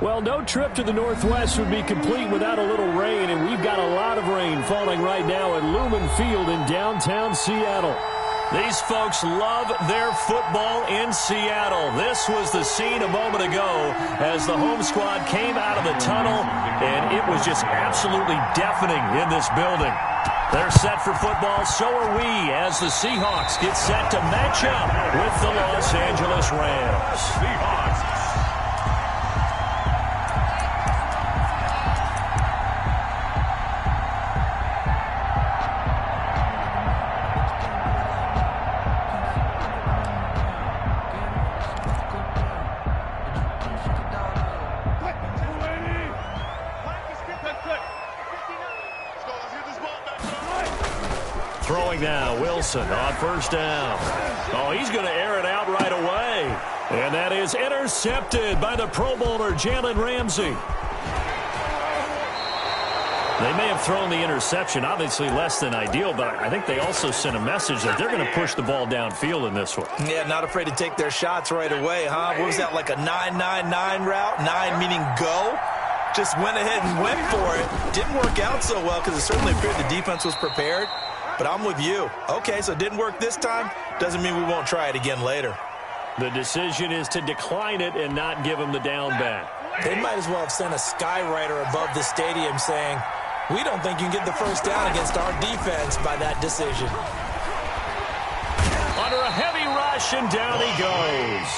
Well, no trip to the Northwest would be complete without a little rain, and we've got a lot of rain falling right now at Lumen Field in downtown Seattle. These folks love their football in Seattle. This was the scene a moment ago as the home squad came out of the tunnel, and it was just absolutely deafening in this building. They're set for football, so are we, as the Seahawks get set to match up with the Los Angeles Rams. Seahawks. Throwing now, Wilson on first down. Oh, he's going to air it out right away. And that is intercepted by the Pro Bowler, Jalen Ramsey. They may have thrown the interception, obviously less than ideal, but I think they also sent a message that they're going to push the ball downfield in this one. Yeah, not afraid to take their shots right away, huh? What was that, like a 9-9-9 route? 9 meaning go? Just went ahead and went for it. Didn't work out so well because it certainly appeared the defense was prepared. But I'm with you. Okay, so it didn't work this time. Doesn't mean we won't try it again later. The decision is to decline it and not give him the down back. They might as well have sent a skywriter above the stadium saying, we don't think you can get the first down against our defense by that decision. Under a heavy rush, and down he goes.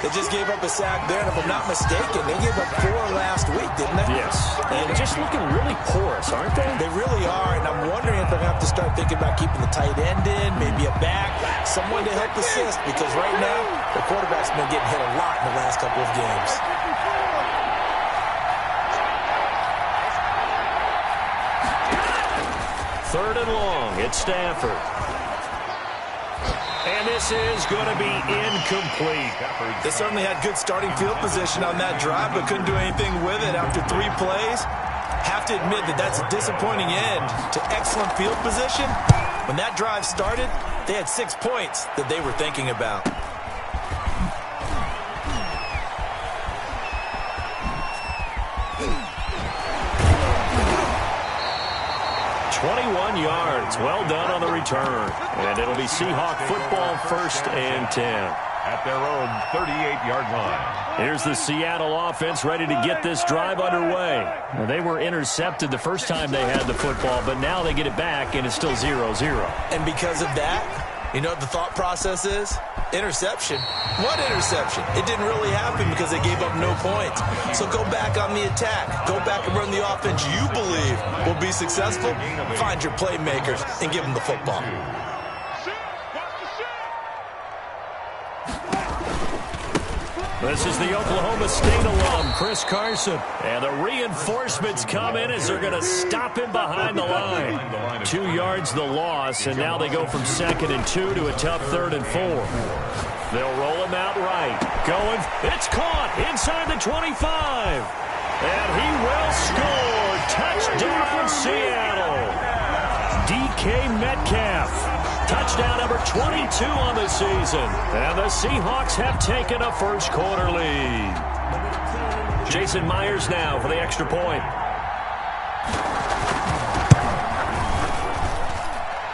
They just gave up a sack there, and if I'm not mistaken, they gave up 4 last week, didn't they? Yes. And just looking really porous, aren't they? They really are, and I'm wondering if they're going to have to start thinking about keeping the tight end in, maybe a back, someone to help assist, because right now, the quarterback's been getting hit a lot in the last couple of games. Third and long, it's Stafford. And this is going to be incomplete. They certainly had good starting field position on that drive, but couldn't do anything with it after 3 plays. Have to admit that that's a disappointing end to excellent field position. When that drive started, they had 6 points that they were thinking about. 21 yards. Well done on the return. And it'll be Seahawk football, 1st and 10. At their own 38-yard line. Here's the Seattle offense ready to get this drive underway. Now, they were intercepted the first time they had the football, but now they get it back, and it's still 0-0. And because of that, you know what the thought process is? Interception. What interception? It didn't really happen because they gave up no points. So go back on the attack. Go back and run the offense you believe will be successful. Find your playmakers and give them the football. This is the Oklahoma State alum, Chris Carson. And the reinforcements come in as they're going to stop him behind the line. 2 yards the loss, and now they go from 2nd and 2 to a tough 3rd and 4. They'll roll him out right. Going, it's caught inside the 25. And he will score. Touchdown, Seattle. DK Metcalf. Touchdown number 22 on the season. And the Seahawks have taken a first-quarter lead. Jason Myers now for the extra point.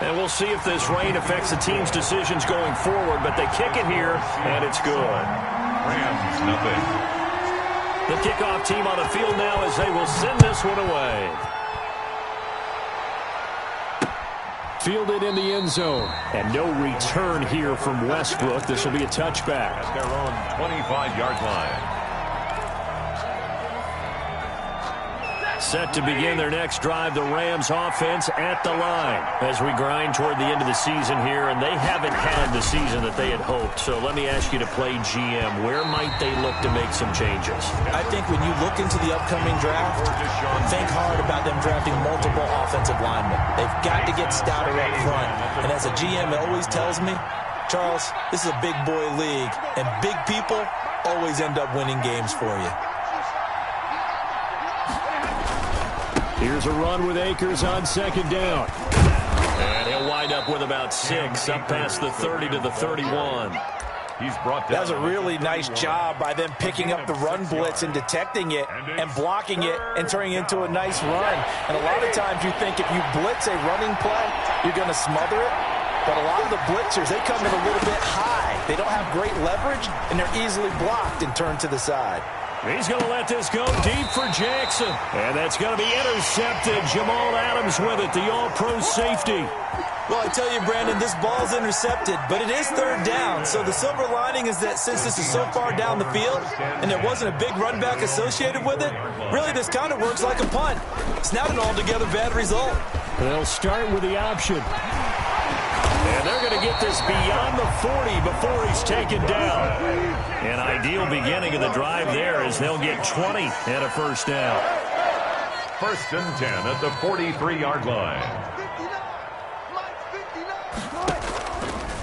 And we'll see if this rain affects the team's decisions going forward, but they kick it here, and it's good. Rams, nothing. The kickoff team on the field now as they will send this one away. Fielded in the end zone. And no return here from Westbrook. This will be a touchback. At their own 25-yard line. Set to begin their next drive, the Rams offense at the line as we grind toward the end of the season here, and they haven't had the season that they had hoped. So let me ask you to play GM. Where might they look to make some changes? I think when you look into the upcoming draft, think hard about them drafting multiple offensive linemen. They've got to get stouter up front. And as a GM always tells me, Charles, this is a big boy league, and big people always end up winning games for you. Here's a run with Akers on 2nd down. And he'll wind up with about 6, up past the 30 to the 31. He's brought down. That was a really nice job by them picking up the run blitz and detecting it and blocking it and turning it into a nice run. And a lot of times you think if you blitz a running play, you're going to smother it. But a lot of the blitzers, they come in a little bit high. They don't have great leverage, and they're easily blocked and turned to the side. He's going to let this go deep for Jackson. And that's going to be intercepted. Jamal Adams with it, the all-pro safety. Well, I tell you, Brandon, this ball's intercepted, but it is third down. So the silver lining is that since this is so far down the field and there wasn't a big run back associated with it, really this kind of works like a punt. It's not an altogether bad result. They'll start with the option. And they're going to get this beyond the 40 before he's taken down. An ideal beginning of the drive there as they'll get 20 and a first down. 1st and 10 at the 43-yard line.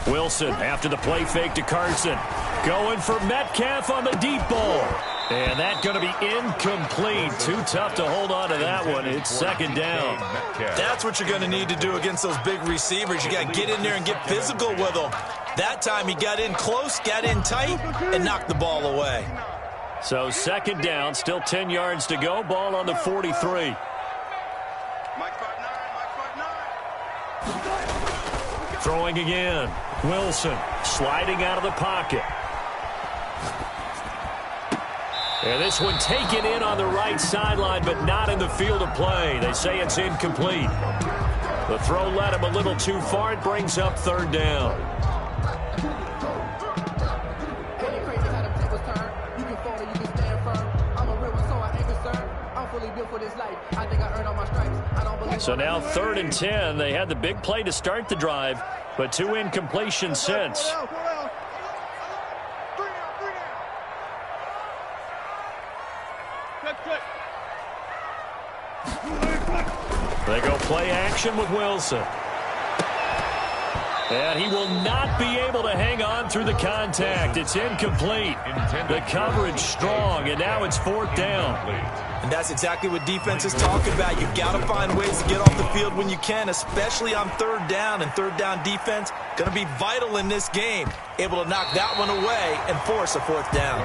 Wilson after the play fake to Carson. Going for Metcalf on the deep ball. And that's going to be incomplete. Too tough to hold on to that one. It's second down. That's what you're going to need to do against those big receivers. You got to get in there and get physical with them. That time he got in close, got in tight, and knocked the ball away. So second down, still 10 yards to go. Ball on the 43. Throwing again. Wilson sliding out of the pocket. And this one taken in on the right sideline, but not in the field of play. They say it's incomplete. The throw led him a little too far. It brings up third down. So now 3rd and 10. They had the big play to start the drive, but 2 incompletions since. They go play action with Wilson. And he will not be able to hang on through the contact. It's incomplete. The coverage strong, and now it's 4th down. And that's exactly what defenses talk about. You've got to find ways to get off the field when you can, especially on 3rd down. And 3rd down defense going to be vital in this game. Able to knock that one away and force a 4th down.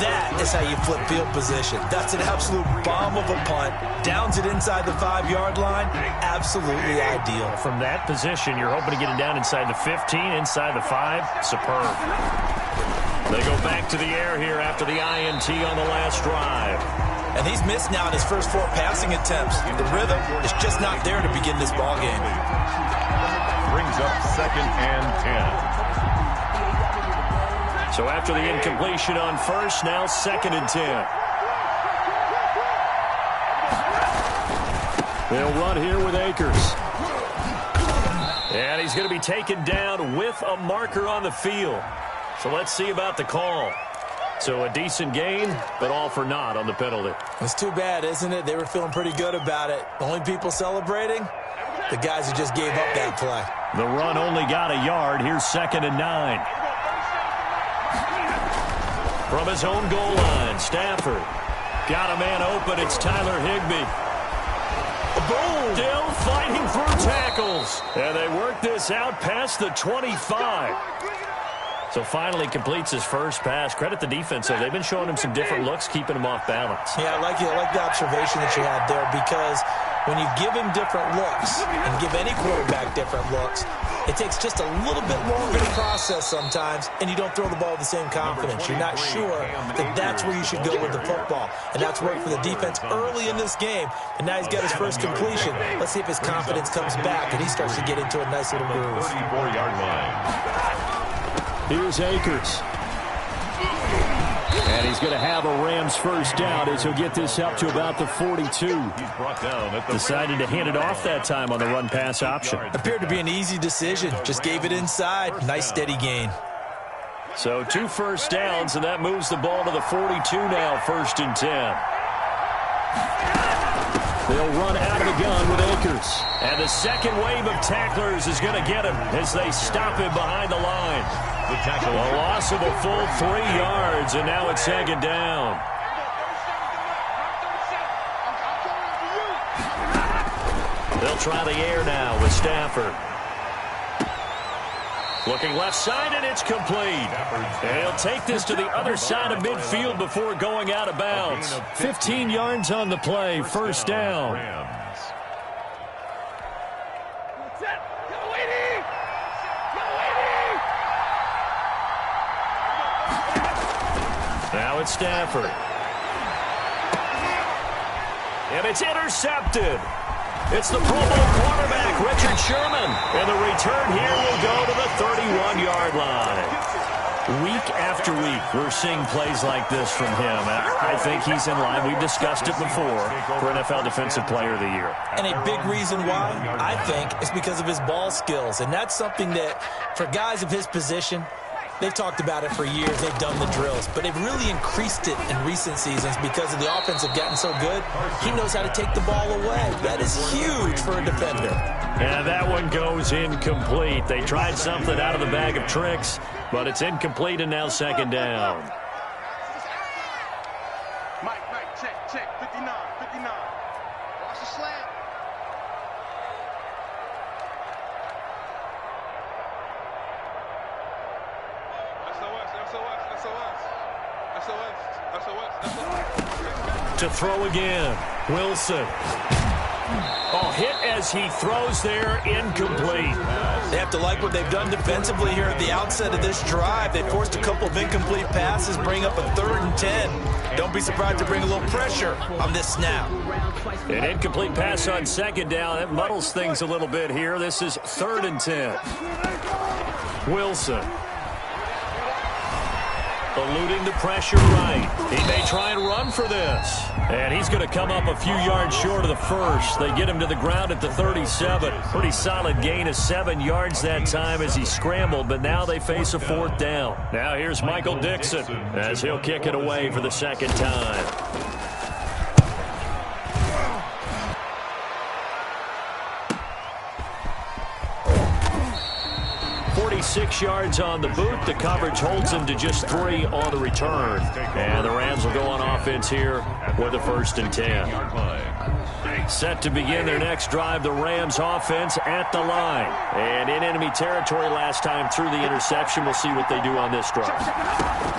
That is how you flip field position. That's an absolute bomb of a punt. Downs it inside the 5-yard line. Absolutely ideal. From that position, you're hoping to get it down inside the 15, inside the 5. Superb. They go back to the air here after the INT on the last drive. And he's missed now in his first 4 passing attempts. The rhythm is just not there to begin this ball game. Brings up 2nd and 10. So after the incompletion on first, now 2nd and 10. They'll run here with Akers. And he's going to be taken down with a marker on the field. So let's see about the call. So a decent gain, but all for naught on the penalty. It's too bad, isn't it? They were feeling pretty good about it. The only people celebrating, the guys who just gave up that play. The run only got a yard. Here's 2nd and 9. From his own goal line, Stafford. Got a man open. It's Tyler Higbee. Boom! Still fighting through tackles. And they work this out past the 25. So finally completes his first pass. Credit the defense, though. They've been showing him some different looks, keeping him off balance. Yeah, I like the observation that you had there, because when you give him different looks and give any quarterback different looks, it takes just a little bit longer to process sometimes, and you don't throw the ball with the same confidence. You're not sure that that's where you should go with the football. And that's worked for the defense early in this game. And now he's got his first completion. Let's see if his confidence comes back and he starts to get into a nice little groove. 34-yard line. Here's Akers. And he's going to have a Rams first down as he'll get this up to about the 42. He's brought down at the Decided to hand it off that time on the run-pass option. Appeared to be an easy decision. Just gave it inside. Nice steady gain. So 2 first downs, and that moves the ball to the 42 now, 1st and 10. They'll run out of the gun with Akers. And the second wave of tacklers is going to get him as they stop him behind the line. The tackle. A loss of a full 3 yards, and now it's 2nd down. They'll try the air now with Stafford. Looking left side, and it's complete. And he'll take this to the other side of midfield before going out of bounds. 15 yards on the play, first down. Now it's Stafford. And it's intercepted. It's the Pro Bowl quarterback, Richard Sherman. And the return here will go to the 31-yard line. Week after week, we're seeing plays like this from him. I think he's in line. We've discussed it before for NFL Defensive Player of the Year. And a big reason why, I think, is because of his ball skills. And that's something that, for guys of his position, they've talked about it for years. They've done the drills. But they've really increased it in recent seasons because of the offense have gotten so good. He knows how to take the ball away. That is huge for a defender. And that one goes incomplete. They tried something out of the bag of tricks, but it's incomplete and now second down. Mike, check. 59. Watch the slant. To throw again, Wilson. Oh, hit as he throws there, incomplete. They have to like what they've done defensively here at the outset of this drive. They forced a couple of incomplete passes, bring up a 3rd and 10. Don't be surprised to bring a little pressure on this snap. An incomplete pass on second down. That muddles things a little bit here. This is 3rd and 10. Wilson. Eluding the pressure right. He may try and run for this. And he's going to come up a few yards short of the first. They get him to the ground at the 37. Pretty solid gain of 7 yards that time as he scrambled, but now they face a 4th down. Now here's Michael Dixon as he'll kick it away for the second time. 46 yards on the boot. The coverage holds him to just 3 on the return. And the Rams will go on offense here with a 1st and 10. Set to begin their next drive, the Rams offense at the line. And in enemy territory last time through the interception. We'll see what they do on this drive.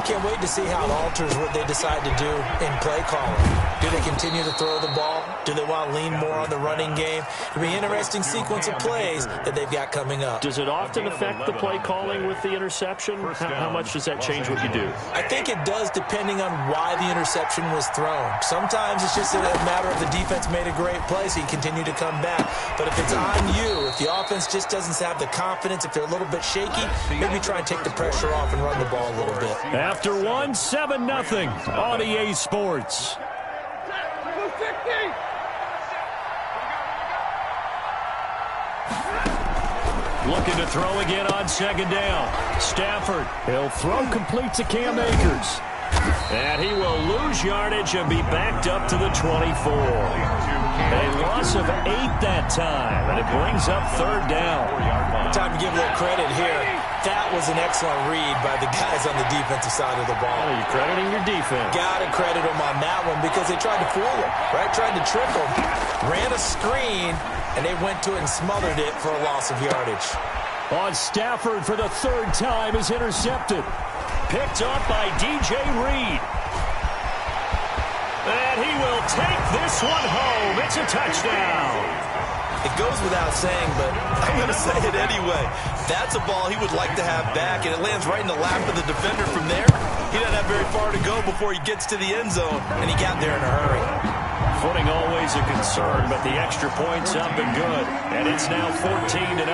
Can't wait to see how it alters what they decide to do in play calling. Do they continue to throw the ball? Do they want to lean more on the running game? It'll be an interesting sequence of plays that they've got coming up. Does it often affect the play calling with the interception? How much does that change what you do? I think it does depending on why the interception was thrown. Sometimes it's just a matter of the defense made a great play, so you continue to come back. But if it's on you, if the offense just doesn't have the confidence, if they're a little bit shaky, maybe try and take the pressure off and run the ball a little bit. After 7-0 on EA Sports. Looking to throw again on second down. Stafford, he'll throw complete to Cam Akers. And he will lose yardage and be backed up to the 24. A loss of 8 that time, and it brings up 3rd down. Time to give a little credit here. That was an excellent read by the guys on the defensive side of the ball. Are you crediting your defense? Got to credit them on that one because they tried to fool him, right? Tried to trick him. Ran a screen, and they went to it and smothered it for a loss of yardage. On Stafford for the 3rd time is intercepted. Picked up by DJ Reed. And he will take this one home. It's a touchdown. It goes without saying, but I'm going to say it anyway. That's a ball he would like to have back, and it lands right in the lap of the defender from there. He doesn't have very far to go before he gets to the end zone, and he got there in a hurry. Footing always a concern, but the extra point's up and good. And it's now 14-0.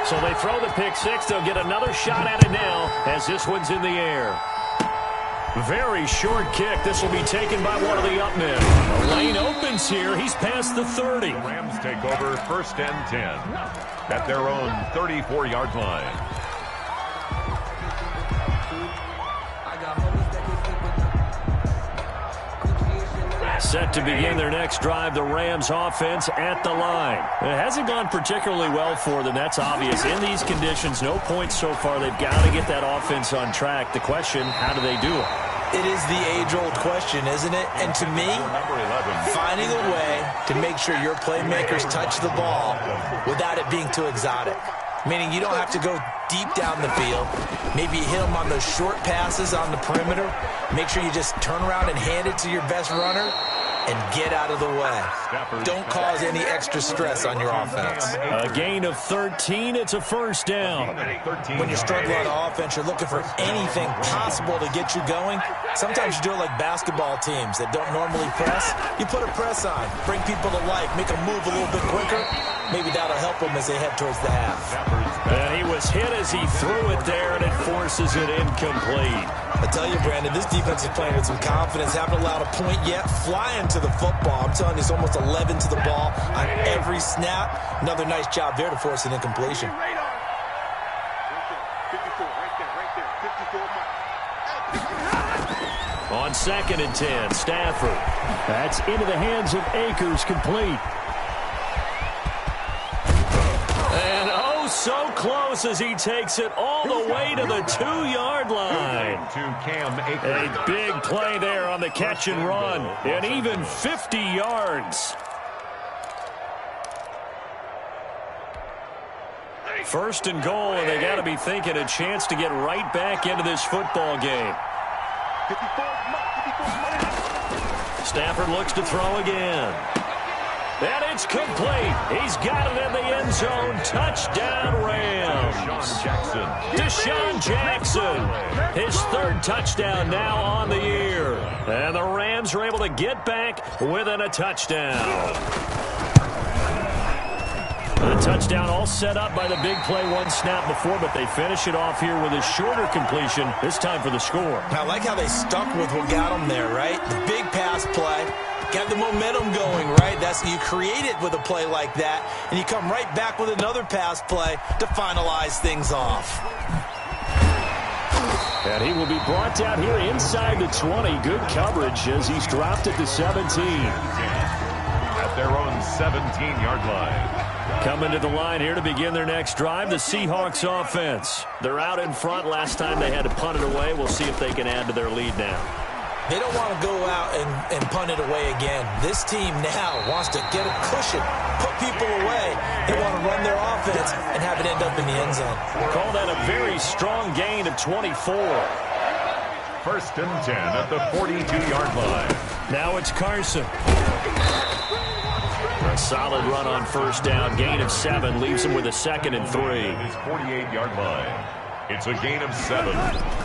So they throw the pick six. They'll get another shot at it now as this one's in the air. Very short kick. This will be taken by one of the up men. The lane opens here. He's past the 30. The Rams take over 1st and 10 at their own 34-yard line. Set to begin their next drive, the Rams offense at the line. It hasn't gone particularly well for them. That's obvious. In these conditions, no points so far. They've got to get that offense on track. The question, how do they do it? It is the age-old question, isn't it? And to me, finding a way to make sure your playmakers touch the ball without it being too exotic. meaning you don't have to go deep down the field. Maybe you hit them on those short passes on the perimeter. Make sure you just turn around and hand it to your best runner and get out of the way. Don't cause any extra stress on your offense. A gain of 13. It's a first down. When you're struggling on offense, you're looking for anything possible to get you going. Sometimes you do it like basketball teams that don't normally press. You put a press on, bring people to life, make them move a little bit quicker. Maybe that'll help them as they head towards the half. And he was hit as he threw it there, and it forces it incomplete. I tell you, Brandon, this defense is playing with some confidence. Haven't allowed a point yet. Flying to the football. I'm telling you, it's almost 11 to the ball on every snap. Another nice job there to force an incompletion. On 2nd and 10, Stafford. That's into the hands of Akers, complete. And oh, so close as he takes it all the way to the 2-yard line. A big play there on the catch and run, and even 50 yards. First and goal, and they got to be thinking a chance to get right back into this football game. Stafford looks to throw again. And it's complete. He's got it in the end zone. Touchdown, Rams. Deshaun Jackson. His 3rd touchdown now on the year. And the Rams are able to get back within a touchdown. A touchdown all set up by the big play one snap before, but they finish it off here with a shorter completion, this time for the score. I like how they stuck with what got them there, right? The big pass play. Got the momentum going, right? You create it with a play like that, and you come right back with another pass play to finalize things off. And he will be brought down here inside the 20. Good coverage as he's dropped at the 17. At their own 17-yard line. Coming to the line here to begin their next drive, the Seahawks offense. They're out in front. Last time they had to punt it away. We'll see if they can add to their lead now. They don't want to go out and punt it away again. This team now wants to get a cushion, put people away. They want to run their offense and have it end up in the end zone. Call that a very strong gain of 24. 1st and 10 at the 42-yard line. Now it's Carson. A solid run on first down. Gain of 7 leaves him with a 2nd and 3. His 48-yard line. It's a gain of 7.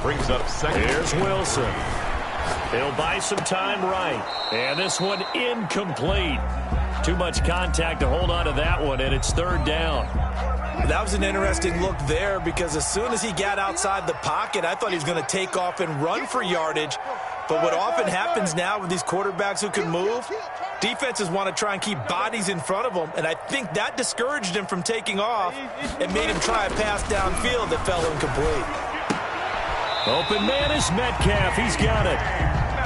Brings up 2nd. Here's Wilson. He'll buy some time right. And this one incomplete. Too much contact to hold on to that one, and it's 3rd down. That was an interesting look there because as soon as he got outside the pocket, I thought he was going to take off and run for yardage. But what often happens now with these quarterbacks who can move, defenses want to try and keep bodies in front of them, and I think that discouraged him from taking off and made him try a pass downfield that fell incomplete. Open man is Metcalf. He's got it.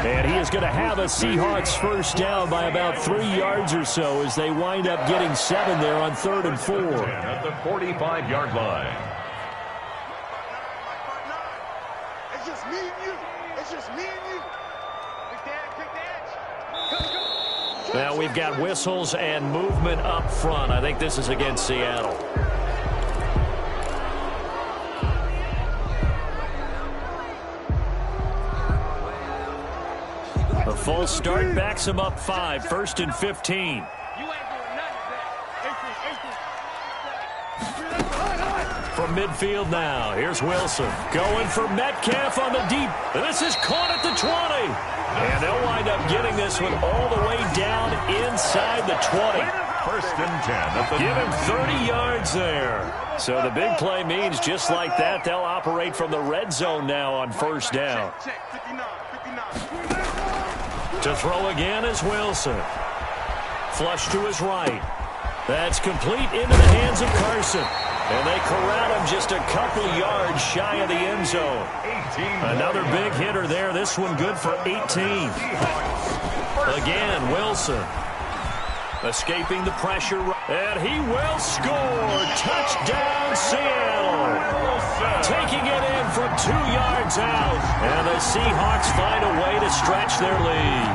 And he is going to have a Seahawks first down by about 3 yards or so as they wind up getting 7 there on 3rd and 4. At the 45-yard line. It's just me and you. It's just me and you. Quick edge. Now we've got whistles and movement up front. I think this is against Seattle. A full start backs him up 5. 1st and 15. From midfield now, here's Wilson. Going for Metcalf on the deep. And this is caught at the 20. And they'll wind up getting this one all the way down inside the 20. 1st and 10. Give him 30 yards there. So the big play means just like that, they'll operate from the red zone now on first down. To throw again is Wilson. Flush to his right. That's complete into the hands of Carson. And they corral him just a couple yards shy of the end zone. Another big hitter there. This one good for 18. Again, Wilson. Escaping the pressure. And he will score. Touchdown, Seattle. Taking it in from 2 yards out. And the Seahawks find a way to stretch their lead.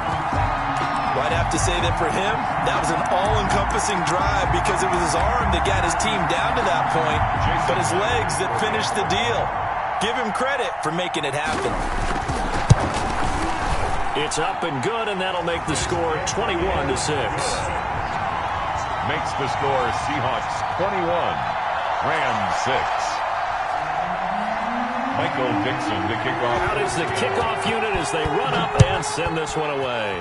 Well, I'd have to say that for him, that was an all-encompassing drive because it was his arm that got his team down to that point, but his legs that finished the deal. Give him credit for making it happen. It's up and good, and that'll make the score 21-6. Makes the score Seahawks 21, Rams 6. Michael Dixon to kick off. Out is the kickoff unit as they run up and send this one away.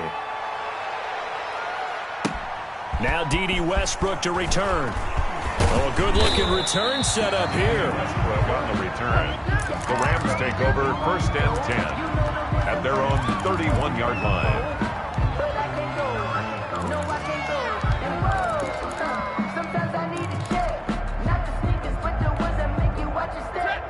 Now D.D. Westbrook to return. Oh, a good-looking return set up here. Westbrook on the return. The Rams take over 1st and 10 at their own 31-yard line.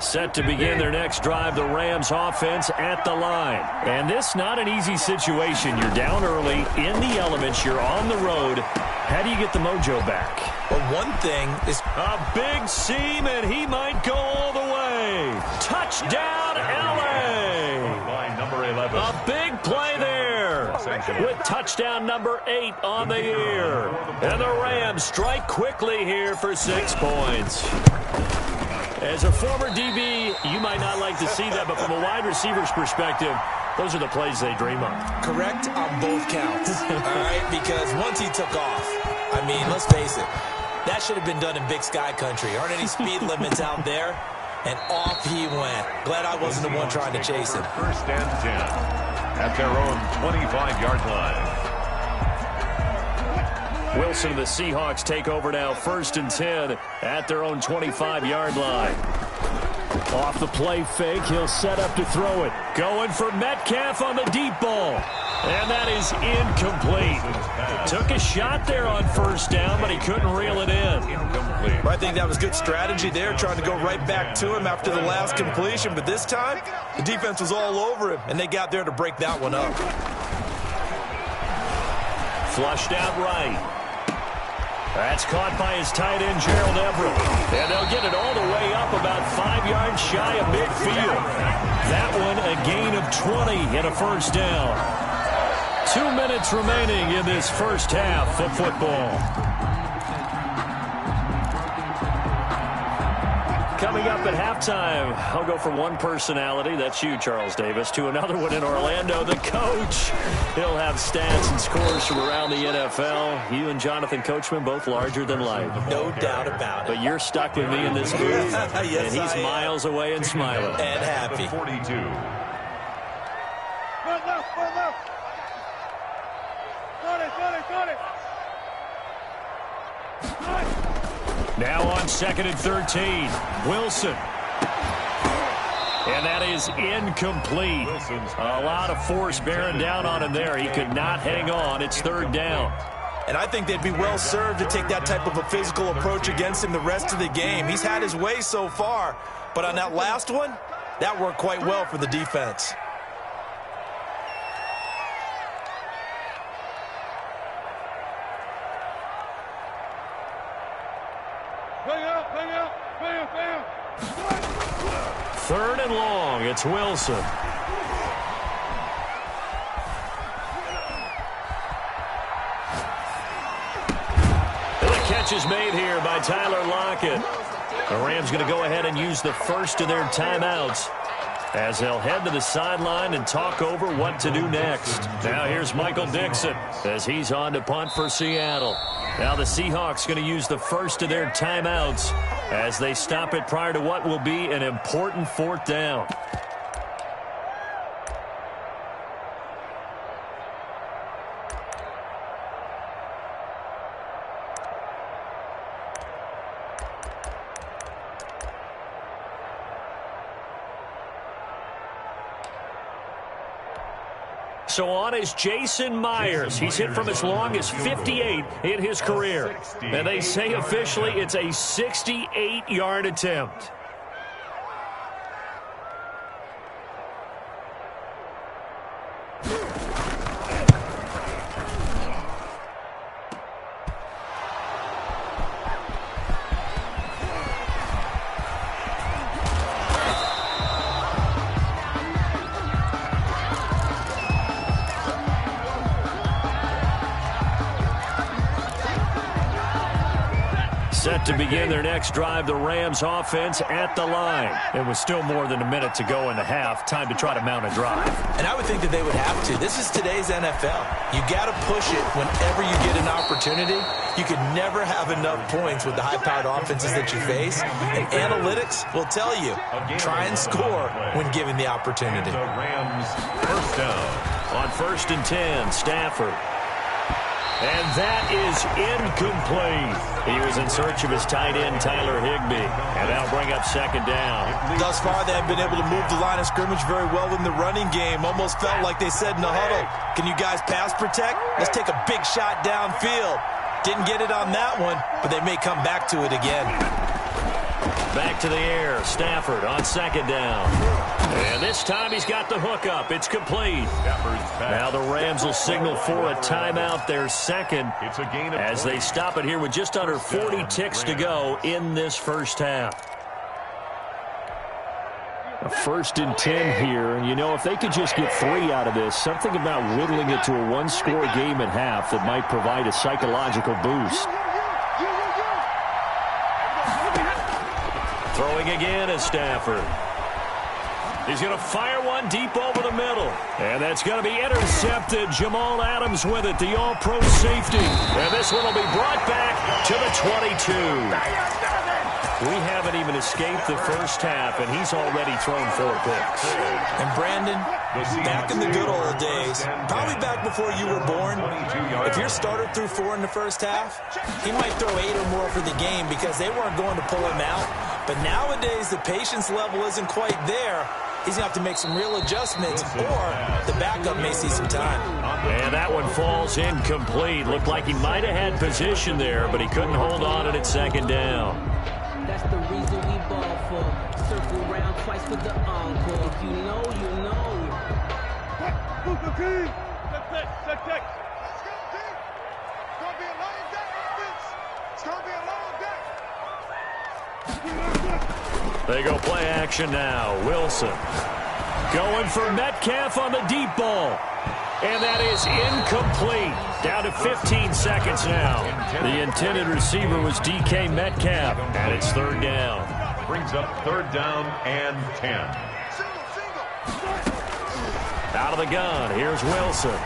Set to begin their next drive, the Rams offense at the line. And this not an easy situation. You're down early, in the elements, you're on the road. How do you get the mojo back? Well, one thing is a big seam, and he might go all the way. Touchdown, L.A. Line number 11. A big play there with touchdown number 8 on the year. And the Rams strike quickly here for 6 points. As a former DB, you might not like to see that, but from a wide receiver's perspective, those are the plays they dream of. correct on both counts, all right? Because once he took off, I mean, let's face it, that should have been done in Big Sky Country. Aren't any speed limits out there? And off he went. Glad I wasn't the one trying to chase him. 1st and 10 at their own 25-yard line. Wilson and the Seahawks take over now, 1st and 10 at their own 25-yard line. Off the play fake, he'll set up to throw it. Going for Metcalf on the deep ball. And that is incomplete. Took a shot there on 1st down, but he couldn't reel it in. Incomplete. I think that was good strategy there, trying to go right back to him after the last completion. But this time, the defense was all over him, and they got there to break that one up. Flushed out right. That's caught by his tight end, Gerald Everett. And they'll get it all the way up about 5 yards shy of midfield. That one a gain of 20 and a 1st down. 2 minutes remaining in this first half of football. Coming up at halftime, I'll go from one personality, that's you, Charles Davis, to another one in Orlando, the coach. He'll have stats and scores from around the NFL. You and Jonathan Coachman, both larger than life. No doubt about it. But you're stuck with me in this booth, Yes, and he's miles away and smiling. And happy. 42. Foot left, foot left. Got it, got it, got it. Now on 2nd and 13, Wilson. And that is incomplete. A lot of force bearing down on him there. He could not hang on. It's 3rd down. And I think they'd be well served to take that type of a physical approach against him the rest of the game. He's had his way so far, but on that last one, that worked quite well for the defense. Bang out, bam, bam. 3rd and long. It's Wilson. And the catch is made here by Tyler Lockett. The Rams going to go ahead and use the first of their timeouts as they'll head to the sideline and talk over what to do next. Now here's Michael Dixon as he's on to punt for Seattle. Now the Seahawks going to use the first of their timeouts as they stop it prior to what will be an important 4th down. So on is Jason Myers. He's hit from as long as 58 in his career. And they say officially it's a 68-yard attempt. Set to begin their next drive, the Rams offense at the line. It was still more than a minute to go in the half. Time to try to mount a drive. And I would think that they would have to. This is today's NFL. You got to push it whenever you get an opportunity. You can never have enough points with the high-powered offenses that you face. And analytics will tell you, try and score when given the opportunity. The Rams first down. On 1st and 10, Stafford. And that is incomplete. He was in search of his tight end, Tyler Higbee. And that'll bring up 2nd down. Thus far, they have been able to move the line of scrimmage very well in the running game. Almost felt like they said in the huddle, can you guys pass protect? Let's take a big shot downfield. Didn't get it on that one, but they may come back to it again. Back to the air. Stafford on 2nd down. And this time he's got the hook up. It's complete. Now the Rams will signal for a timeout, their second, as they stop it here with just under 40 ticks to go in this first half. A 1st and 10 here, and you know, if they could just get 3 out of this, something about whittling it to a one-score game at half that might provide a psychological boost. Throwing again is Stafford. He's going to fire one deep over the middle. And that's going to be intercepted. Jamal Adams with it, the all-pro safety. And this one will be brought back to the 22. We haven't even escaped the first half, and he's already thrown 4 picks. And Brandon, back in the good old days, probably back before you were born, if your starter threw 4 in the first half, he might throw 8 or more for the game because they weren't going to pull him out. But nowadays, the patience level isn't quite there. He's going to have to make some real adjustments, or the backup may see some time. And that one falls incomplete. Looked like he might have had position there, but he couldn't hold on to it at 2nd down. That's the reason we ball for. Circle round twice with the encore. If you know, you know. Let's go, team. Let's go, team. It's going to be a long day, offense. It's going to be a long day. They go play action now. Wilson going for Metcalf on the deep ball. And that is incomplete. Down to 15 seconds now. The intended receiver was DK Metcalf. And it's 3rd down. Brings up 3rd down and 10. Out of the gun. Here's Wilson.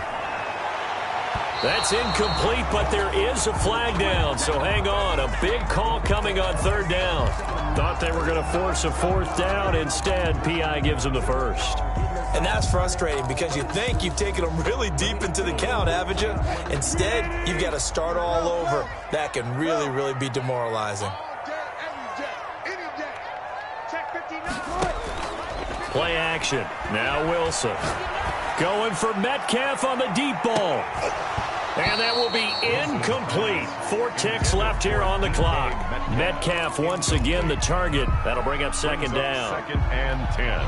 That's incomplete, but there is a flag down, so hang on. A big call coming on 3rd down. Thought they were going to force a 4th down. Instead, P.I. gives them the 1st. And that's frustrating because you think you've taken them really deep into the count, haven't you? Instead, you've got to start all over. That can really, really be demoralizing. Play action. Now Wilson. Going for Metcalf on the deep ball. And that will be incomplete. 4 ticks left here on the clock. Metcalf once again the target. That'll bring up 2nd down. 2nd and 10.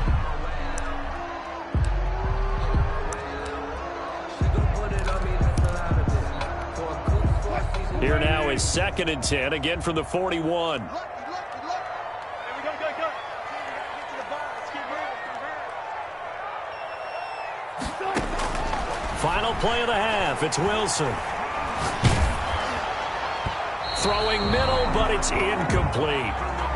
Here now is 2nd and 10, again from the 41. Final play of the half. It's Wilson. Throwing middle, but it's incomplete.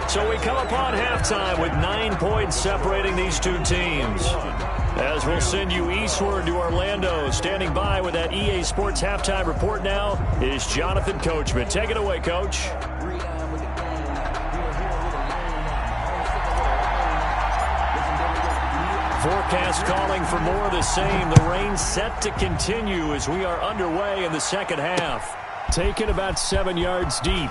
So we come upon halftime with 9 points separating these two teams. As we'll send you eastward to Orlando, standing by with that EA Sports halftime report now is Jonathan Coachman. Take it away, Coach. Forecast calling for more of the same. The rain set to continue as we are underway in the second half. Taken about 7 yards deep.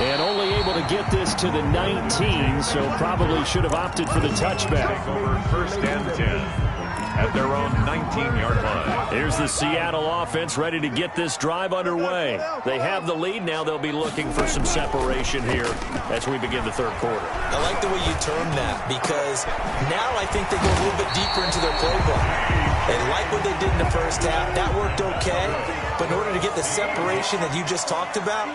And only able to get this to the 19, so probably should have opted for the touchback. Over 1st and 10 at their own 19-yard line. Here's the Seattle offense ready to get this drive underway. They have the lead. Now they'll be looking for some separation here as we begin the 3rd quarter. I like the way you termed that because now I think they go a little bit deeper into their playbook. They like what they did in the first half. That worked okay. But in order to get the separation that you just talked about,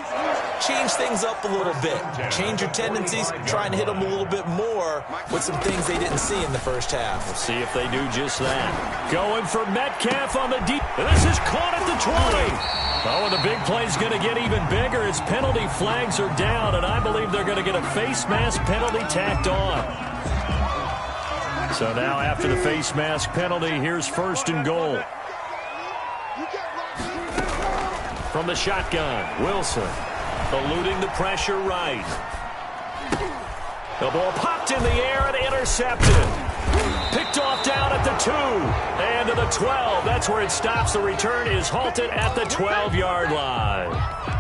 change things up a little bit. Change your tendencies. Try and hit them a little bit more with some things they didn't see in the first half. We'll see if they do just that. Going for Metcalf on the deep. And this is caught at the 20. Oh, and the big play's going to get even bigger as penalty flags are down, and I believe they're going to get a face mask penalty tacked on. So now after the face mask penalty, here's 1st and goal. From the shotgun, Wilson eluding the pressure right. The ball popped in the air and intercepted. Picked off down at the 2 and to the 12. That's where it stops. The return is halted at the 12-yard line.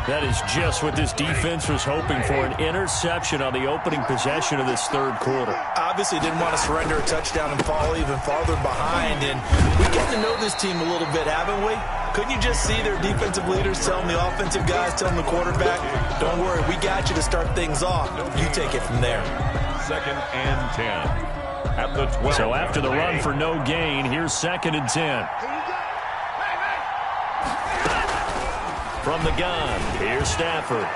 That is just what this defense was hoping for, an interception on the opening possession of this 3rd quarter. Obviously didn't want to surrender a touchdown and fall even farther behind. And we get to know this team a little bit, haven't we? Couldn't you just see their defensive leaders telling the offensive guys, telling the quarterback, don't worry, we got you to start things off. You take it from there. 2nd and 10. At the 12. So after the run for no gain, here's 2nd and 10. From the gun, here's Stafford.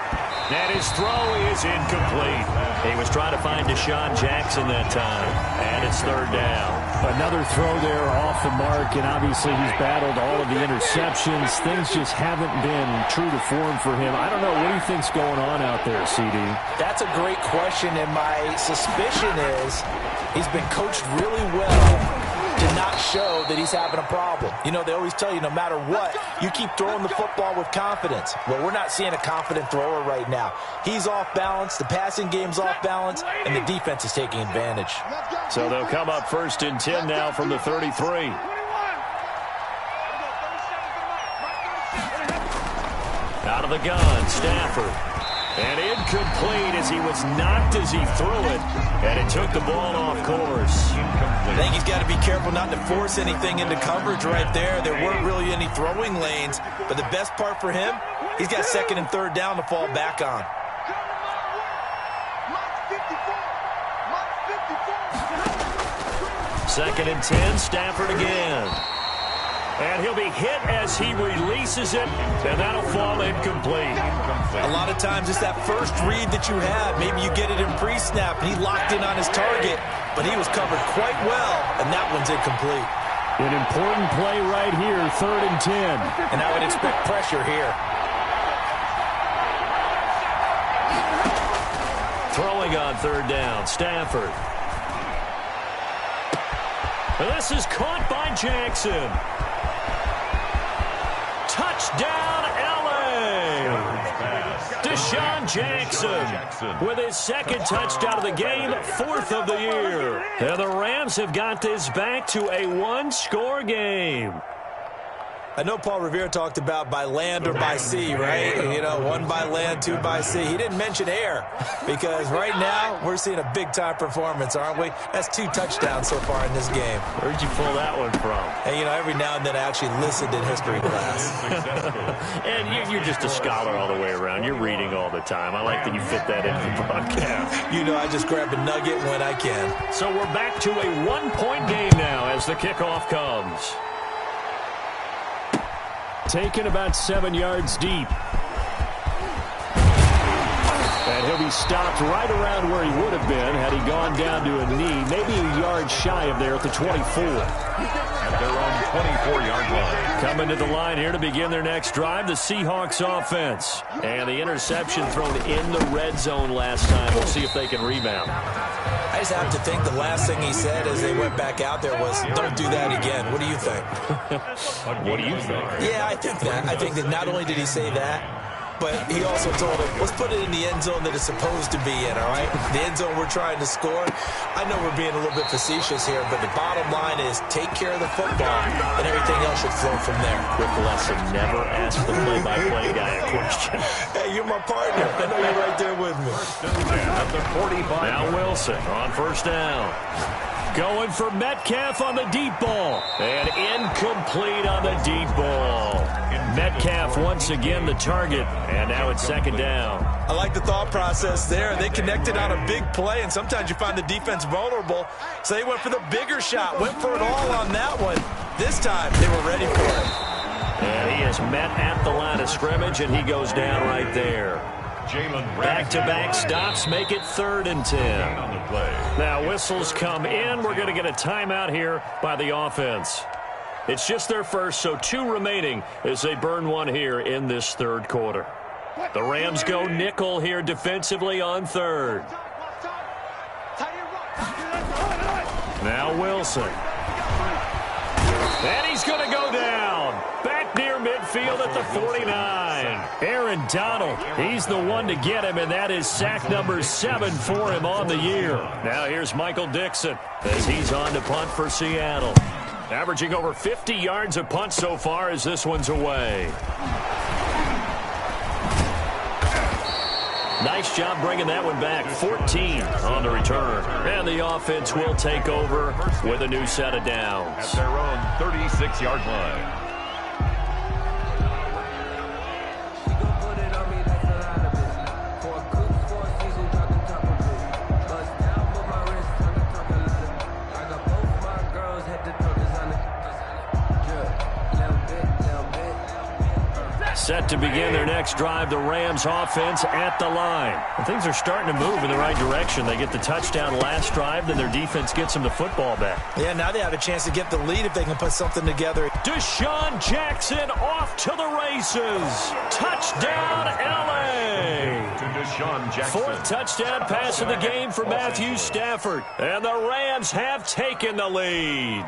And his throw is incomplete. He was trying to find Deshaun Jackson that time. And it's 3rd down. Another throw there off the mark, and obviously he's battled all of the interceptions. Things just haven't been true to form for him. I don't know. What do you think's going on out there, CD? That's a great question, and my suspicion is he's been coached really well to not show that he's having a problem. You know, they always tell you no matter what, you keep throwing the football with confidence. Well, we're not seeing a confident thrower right now. He's off balance, the passing game's off balance, and the defense is taking advantage. So they'll come up 1st and 10 now from the 33. Out of the gun, Stafford. And incomplete as he was knocked as he threw it. And it took the ball off course. I think he's got to be careful not to force anything into coverage right there. There weren't really any throwing lanes. But the best part for him, he's got 2nd and 3rd down to fall back on. 2nd and 10, Stafford again. And he'll be hit as he releases it, and that'll fall incomplete. A lot of times it's that first read that you have. Maybe you get it in pre-snap, and he locked in on his target, but he was covered quite well, and that one's incomplete. An important play right here, 3rd and 10. And I would expect pressure here. Throwing on 3rd down, Stafford. This is caught by Jackson. Touchdown, L.A. Deshaun Jackson with his 2nd touchdown of the game, 4th of the year. And the Rams have got this back to a 1-score game. I know Paul Revere talked about by land or by sea, right? You know, 1 by land, 2 by sea. He didn't mention air because right now we're seeing a big-time performance, aren't we? That's 2 touchdowns so far in this game. Where'd you pull that one from? And, you know, every now and then I actually listened in history class. And you're just a scholar all the way around. You're reading all the time. I like that you fit that into the broadcast. You know, I just grab a nugget when I can. So we're back to a 1-point game now as the kickoff comes. Taken about 7 yards deep. And he'll be stopped right around where he would have been had he gone down to a knee, maybe a yard shy of there at the 24. At their own 24-yard line. Coming to the line here to begin their next drive, the Seahawks offense. And the interception thrown in the red zone last time. We'll see if they can rebound. I just have to think the last thing he said as they went back out there was, don't do that again. What do you think? What do you think? Yeah, I think that. I think that not only did he say that, but he also told him, let's put it in the end zone that it's supposed to be in, all right? The end zone we're trying to score. I know we're being a little bit facetious here, but the bottom line is take care of the football, and everything else should flow from there. Quick lesson, never ask the play-by-play guy a question. Hey, you're my partner. I know you're right there with me. At the 45. Now Wilson on 1st down. Going for Metcalf on the deep ball. And incomplete on the deep ball. Metcalf once again the target. And now it's 2nd down. I like the thought process there. They connected on a big play, and sometimes you find the defense vulnerable. So they went for the bigger shot, went for it all on that one. This time, they were ready for it. And he is met at the line of scrimmage, and he goes down right there. Back-to-back stops make it 3rd and 10. Now whistles come in. We're going to get a timeout here by the offense. It's just their first, so 2 remaining as they burn one here in this third quarter. The Rams go nickel here defensively on third. Now Wilson. And he's going to go down. Back near midfield at the 49. Aaron Donald, he's the one to get him, and that is sack number 7 for him on the year. Now here's Michael Dixon as he's on to punt for Seattle. Averaging over 50 yards a punt so far as this one's away. Nice job bringing that one back. 14 on the return. And the offense will take over with a new set of downs. At their own 36-yard line. Set to begin their next drive, the Rams offense at the line. And things are starting to move in the right direction. They get the touchdown last drive, then their defense gets them the football back. Yeah, now they have a chance to get the lead if they can put something together. Deshaun Jackson off to the races. Touchdown, L.A. Deshaun Jackson. 4th touchdown pass of the game for Matthew Stafford. And the Rams have taken the lead.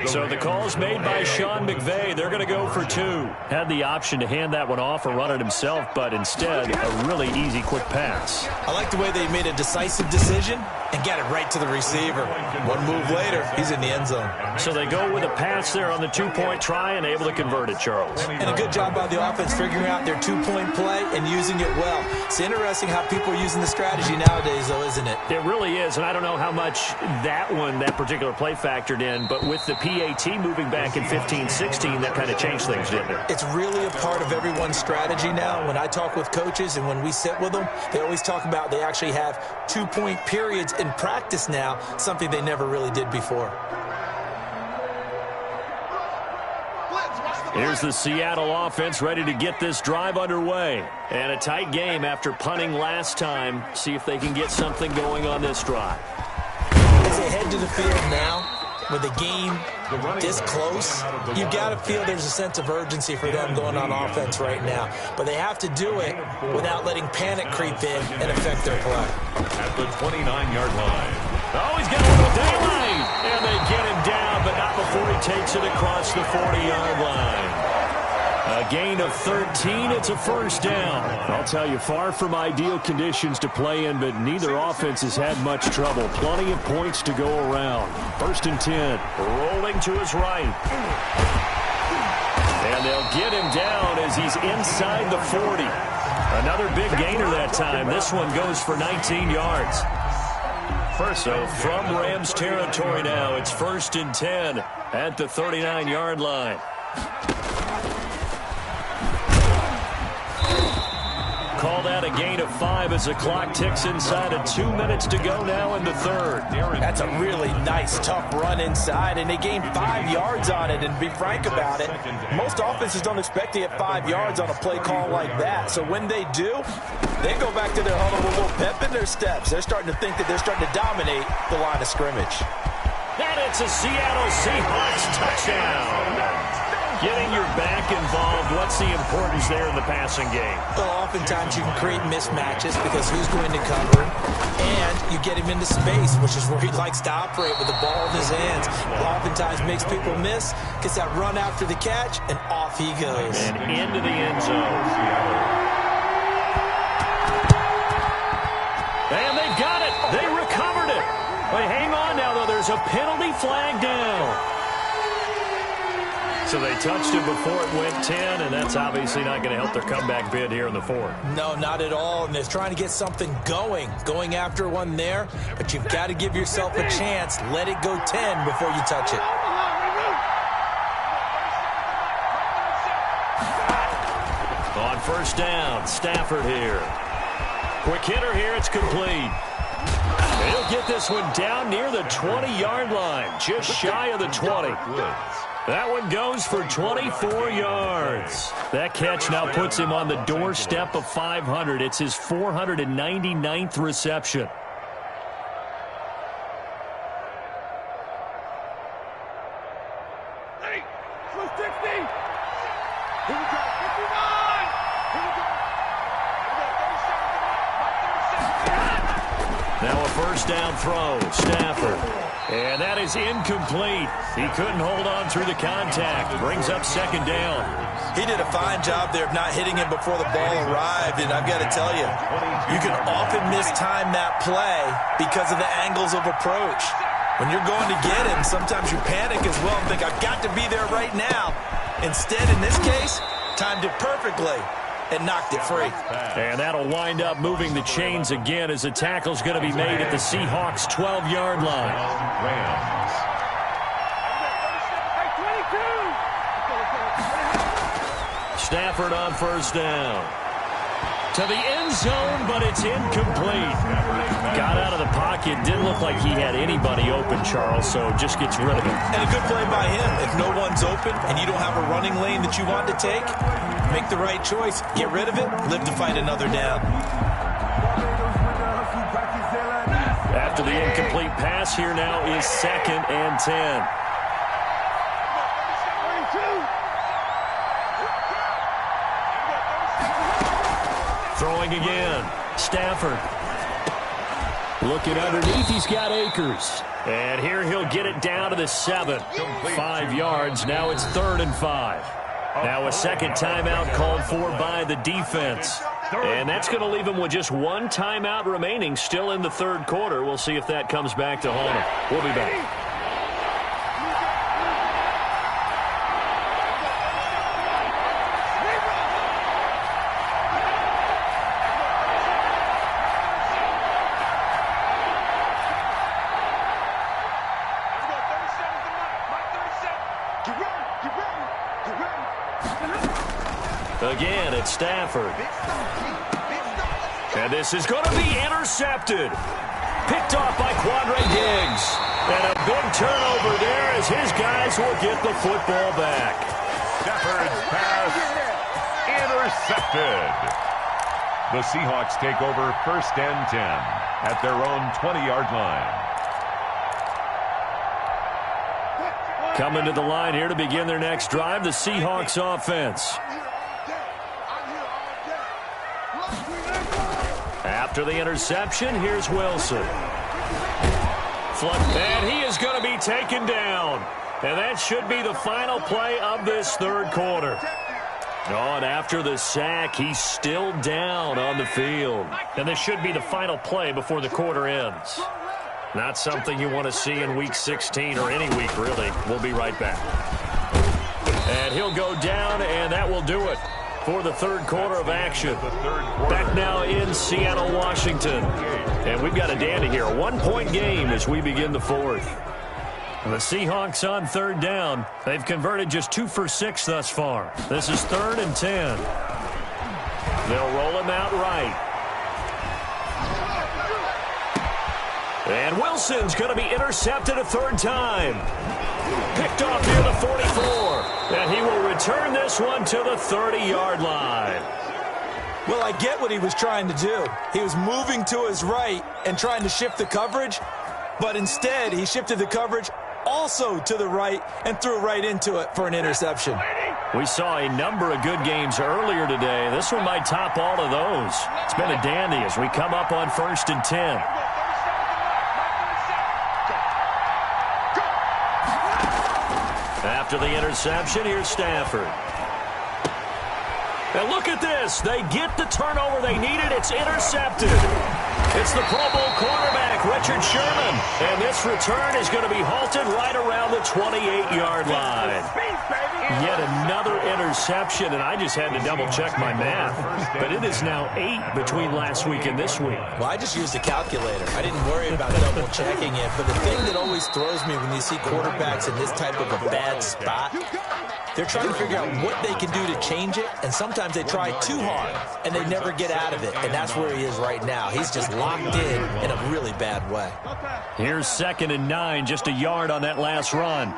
So the call's made by Sean McVay. They're going to go for 2. Had the option to hand that one off or run it himself, but instead a really easy, quick pass. I like the way they made a decisive decision and got it right to the receiver. One move later, he's in the end zone. So they go with a pass there on the 2-point try and able to convert it, Charles. And a good job by the offense figuring out their 2-point play and using it well. It's interesting how people are using the strategy nowadays, though, isn't it? It really is, and I don't know how much that particular play factored in, but with the PAT moving back in 15-16, that kind of changed things, didn't it? It's really a part of everyone's strategy now. When I talk with coaches and when we sit with them, they always talk about they actually have 2-point periods in practice now, something they never really did before. Here's the Seattle offense ready to get this drive underway. And a tight game after punting last time. See if they can get something going on this drive. As they head to the field now, with the game this close, you've got to feel there's a sense of urgency for them going on offense right now. But they have to do it without letting panic creep in and affect their play. At the 29-yard line. Oh, he's got a little daylight. And they get him down, but not before he takes it across the 40-yard line. A gain of 13. It's a first down. I'll tell you, far from ideal conditions to play in, but neither offense has had much trouble. Plenty of points to go around. 1st and 10. Rolling to his right. And they'll get him down as he's inside the 40. Another big gainer that time. This one goes for 19 yards. So from Rams territory now, it's 1st and 10 at the 39-yard line. Call that a gain of 5 as the clock ticks inside of 2 minutes to go now in the third. That's a really nice, tough run inside, and they gained 5 yards on it. And to be frank about it, most offenses don't expect to get 5 yards on a play call like that. So when they do, they go back to their huddle with a little pep in their steps. They're starting to think that they're starting to dominate the line of scrimmage. And it's a Seattle Seahawks touchdown. Getting your back involved, what's the importance there in the passing game? Well, oftentimes you can create mismatches because who's going to cover him, and you get him into space, which is where he likes to operate with the ball in his hands. It oftentimes makes people miss, gets that run after the catch, and off he goes. And into the end zone. And they've got it. They recovered it. But hang on now, though. There's a penalty flag down. So they touched it before it went 10, and that's obviously not going to help their comeback bid here in the fourth. No, not at all, and they're trying to get something going after one there, but you've got to give yourself a chance. Let it go 10 before you touch it. On first down, Stafford here. Quick hitter here, it's complete. He'll get this one down near the 20-yard line, just shy of the 20. That one goes for 24 yards. That catch now puts him on the doorstep of 500. It's his 499th reception. Now a first down throw. Stafford. And that is incomplete. He couldn't hold on through the contact. Brings up second down. He did a fine job there of not hitting him before the ball arrived, and I've got to tell you, you can often mistime that play because of the angles of approach. When you're going to get him, sometimes you panic as well and think, I've got to be there right now. Instead, in this case, timed it perfectly and knocked it free. And that'll wind up moving the chains again as the tackle's going to be made at the Seahawks' 12-yard line. Rams. Stafford on first down. To the end zone, but it's incomplete. Got out of the pocket. Didn't look like he had anybody open, Charles, so just gets rid of it. And a good play by him. If no one's open and you don't have a running lane that you want to take, make the right choice. Get rid of it. Live to fight another down. After the incomplete pass, here now is 2nd and 10. Throwing again. Stafford. Looking underneath, he's got Akers. And here he'll get it down to the 7. 5 yards. Now it's 3rd and 5. Now a second timeout called for by the defense. And that's going to leave him with just one timeout remaining still in the third quarter. We'll see if that comes back to haunt him. We'll be back. Again, it's Stafford. And this is going to be intercepted. Picked off by Quandre Diggs. And a big turnover there as his guys will get the football back. Stafford's pass intercepted. The Seahawks take over 1st and 10 at their own 20-yard line. Coming to the line here to begin their next drive, the Seahawks offense. After the interception, here's Wilson. And he is going to be taken down. And that should be the final play of this third quarter. Oh, and after the sack, he's still down on the field. And this should be the final play before the quarter ends. Not something you want to see in Week 16 or any week, really. We'll be right back. And he'll go down, and that will do it for the third quarter of action. Back now in Seattle, Washington. And we've got a dandy here. A 1-point game as we begin the fourth. The Seahawks on third down. They've converted just 2 for 6 thus far. This is 3rd and 10. They'll roll him out right. And Wilson's going to be intercepted a third time. Picked off near the 44. And he will return this one to the 30-yard line. Well, I get what he was trying to do. He was moving to his right and trying to shift the coverage, but instead he shifted the coverage also to the right and threw right into it for an interception. We saw a number of good games earlier today. This one might top all of those. It's been a dandy as we come up on 1st and 10. After the interception, here's Stafford. And look at this. They get the turnover they needed. It's intercepted. It's the Pro Bowl quarterback, Richard Sherman. And this return is going to be halted right around the 28-yard line. Yet another interception, and I just had to double-check my math. But it is now 8 between last week and this week. Well, I just used a calculator. I didn't worry about double-checking it. But the thing that always throws me when you see quarterbacks in this type of a bad spot, they're trying to figure out what they can do to change it, and sometimes they try too hard, and they never get out of it, and that's where he is right now. He's just locked in a really bad way. Here's 2nd and 9, just a yard on that last run.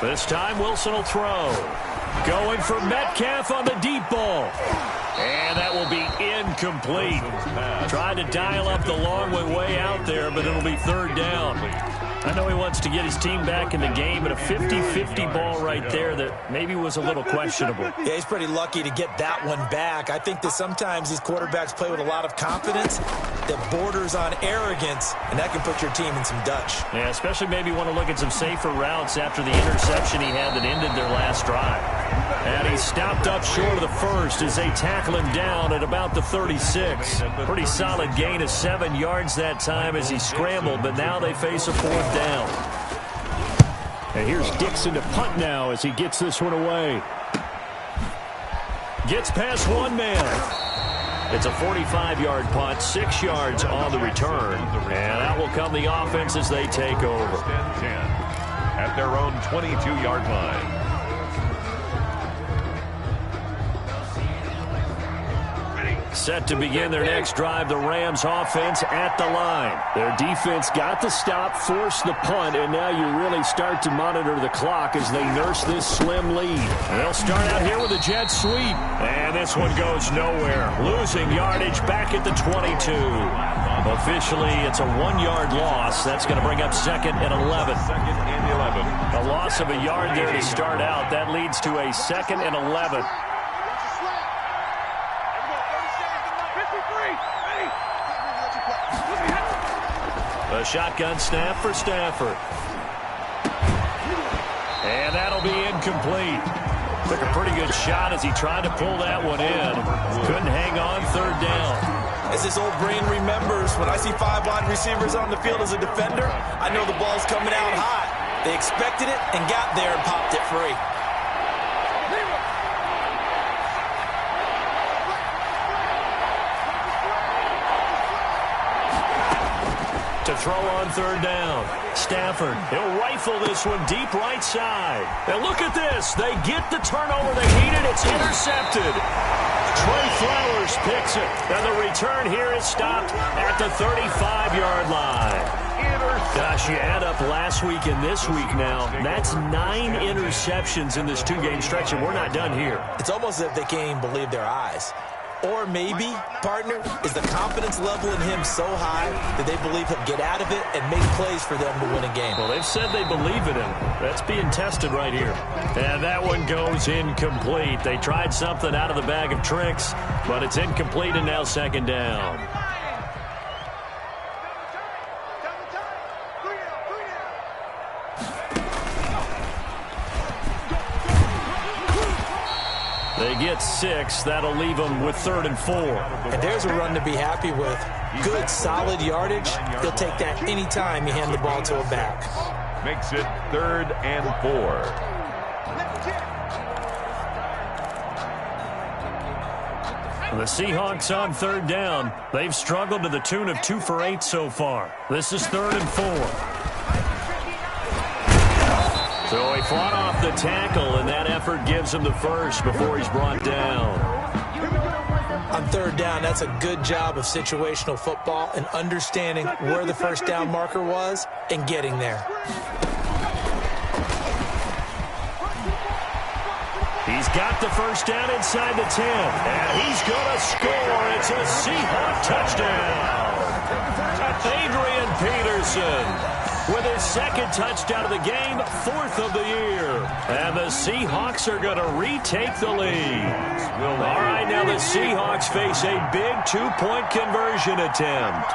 This time, Wilson will throw. Going for Metcalf on the deep ball. And that will be incomplete. Trying to dial up the long way out there, but it'll be 3rd down. I know he wants to get his team back in the game, but a 50-50 ball right there that maybe was a little questionable. Yeah, he's pretty lucky to get that one back. I think that sometimes these quarterbacks play with a lot of confidence that borders on arrogance, and that can put your team in some Dutch. Yeah, especially maybe want to look at some safer routes after the interception he had that ended their last drive. And he stopped up short of the first as they tackle him down at about the 36. Pretty solid gain of 7 yards that time as he scrambled, but now they face a 4th down. And here's Dixon to punt now as he gets this one away. Gets past one man. It's a 45-yard punt, 6 yards on the return. And out will come the offense as they take over. 10 at their own 22-yard line. Set to begin their next drive, the Rams offense at the line. Their defense got the stop, forced the punt, and now you really start to monitor the clock as they nurse this slim lead. They'll start out here with a jet sweep. And this one goes nowhere. Losing yardage back at the 22. Officially, it's a 1-yard loss. That's going to bring up 2nd and 11. A loss of a yard there to start out. That leads to a 2nd and 11. A shotgun snap for Stafford. And that'll be incomplete. Took a pretty good shot as he tried to pull that one in. Couldn't hang on 3rd down. As his old brain remembers, when I see 5 wide receivers on the field as a defender, I know the ball's coming out hot. They expected it and got there and popped it free. To throw on 3rd down. Stafford, he'll rifle this one deep right side. And look at this. They get the turnover they needed. It's intercepted. Trey Flowers picks it. And the return here is stopped at the 35-yard line. Gosh, you add up last week and this week now. That's 9 interceptions in this 2-game stretch, and we're not done here. It's almost as if they can't even believe their eyes. Or maybe, partner, is the confidence level in him so high that they believe he'll get out of it and make plays for them to win a game. Well, they've said they believe in him. That's being tested right here. And that one goes incomplete. They tried something out of the bag of tricks, but it's incomplete and now 2nd down. They get 6. That'll leave them with 3rd and 4. And there's a run to be happy with. Good, solid yardage. He'll take that any time you hand the ball to a back. Makes it 3rd and 4. The Seahawks on 3rd down. They've struggled to the tune of 2 for 8 so far. This is 3rd and 4. So he fought off the tackle, and that effort gives him the first before he's brought down. On 3rd down, that's a good job of situational football and understanding where the 1st down marker was and getting there. He's got the 1st down inside the 10, and he's going to score. It's a Seahawk touchdown. Adrian Peterson with his 2nd touchdown of the game, 4th of the year. And the Seahawks are going to retake the lead. All right, now the Seahawks face a big 2-point conversion attempt.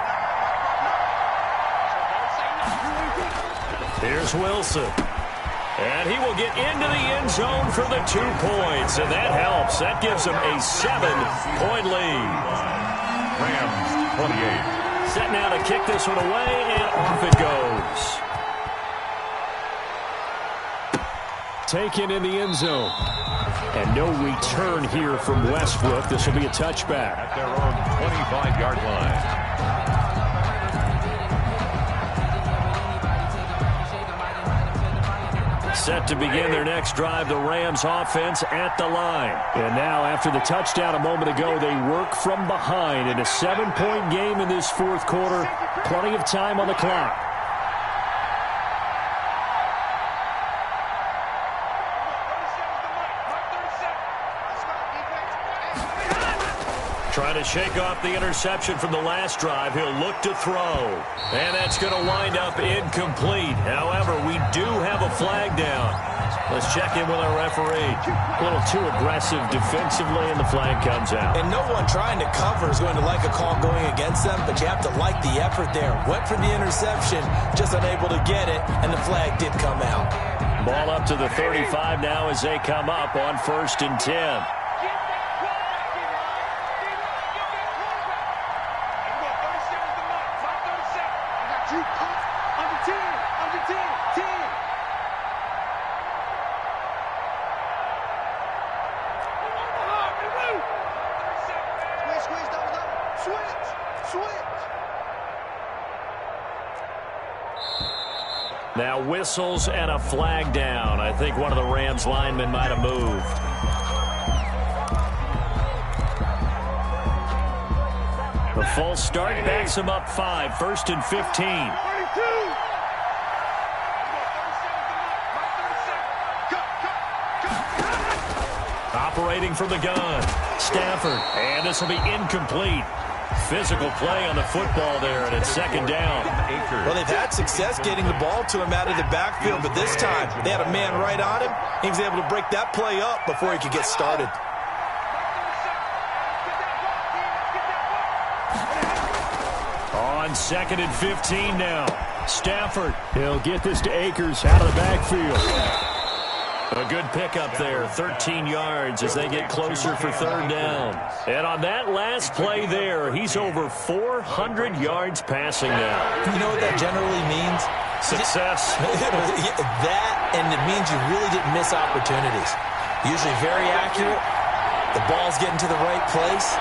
Here's Wilson. And he will get into the end zone for the 2 points. And that helps. That gives them a 7-point lead. Rams 28. Set now to kick this one away, and off it goes. Taken in the end zone. And no return here from Westbrook. This will be a touchback. At their own 25-yard line. Set to begin their next drive, the Rams offense at the line. And now, after the touchdown a moment ago, they work from behind in a 7-point game in this 4th quarter. Plenty of time on the clock. Trying to shake off the interception from the last drive. He'll look to throw. And that's going to wind up incomplete. However, we do have a flag down. Let's check in with our referee. A little too aggressive defensively, and the flag comes out. And no one trying to cover is going to like a call going against them, but you have to like the effort there. Went for the interception, just unable to get it, and the flag did come out. Ball up to the 35 now as they come up on 1st and 10. Now whistles and a flag down. I think one of the Rams linemen might have moved. The false start backs him up 5. 1st and 15. Operating from the gun. Stafford. And this will be incomplete. Physical play on the football there, and it's 2nd down. Well, they've had success getting the ball to him out of the backfield, but this time they had a man right on him. He was able to break that play up before he could get started. On 2nd and 15 now. Stafford. He'll get this to Akers out of the backfield. A good pickup there, 13 yards as they get closer for 3rd down. And on that last play there, he's over 400 yards passing now. You know what that generally means? Success. That, and it means you really didn't miss opportunities. Usually very accurate. The ball's getting to the right place.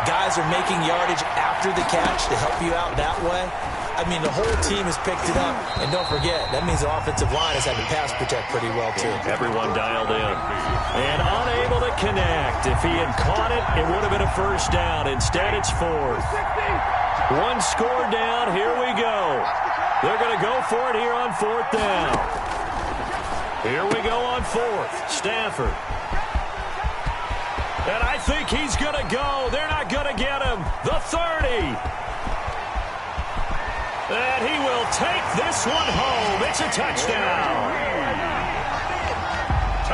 Guys are making yardage after the catch to help you out that way. I mean, the whole team has picked it up. And don't forget, that means the offensive line has had to pass protect pretty well, too. Everyone dialed in. And unable to connect. If he had caught it, it would have been a 1st down. Instead, it's 4th. 1 score down. Here we go. They're going to go for it here on 4th down. Here we go on 4th. Stafford. And I think he's going to go. They're not going to get him. The 30. And he will take this one home. It's a touchdown.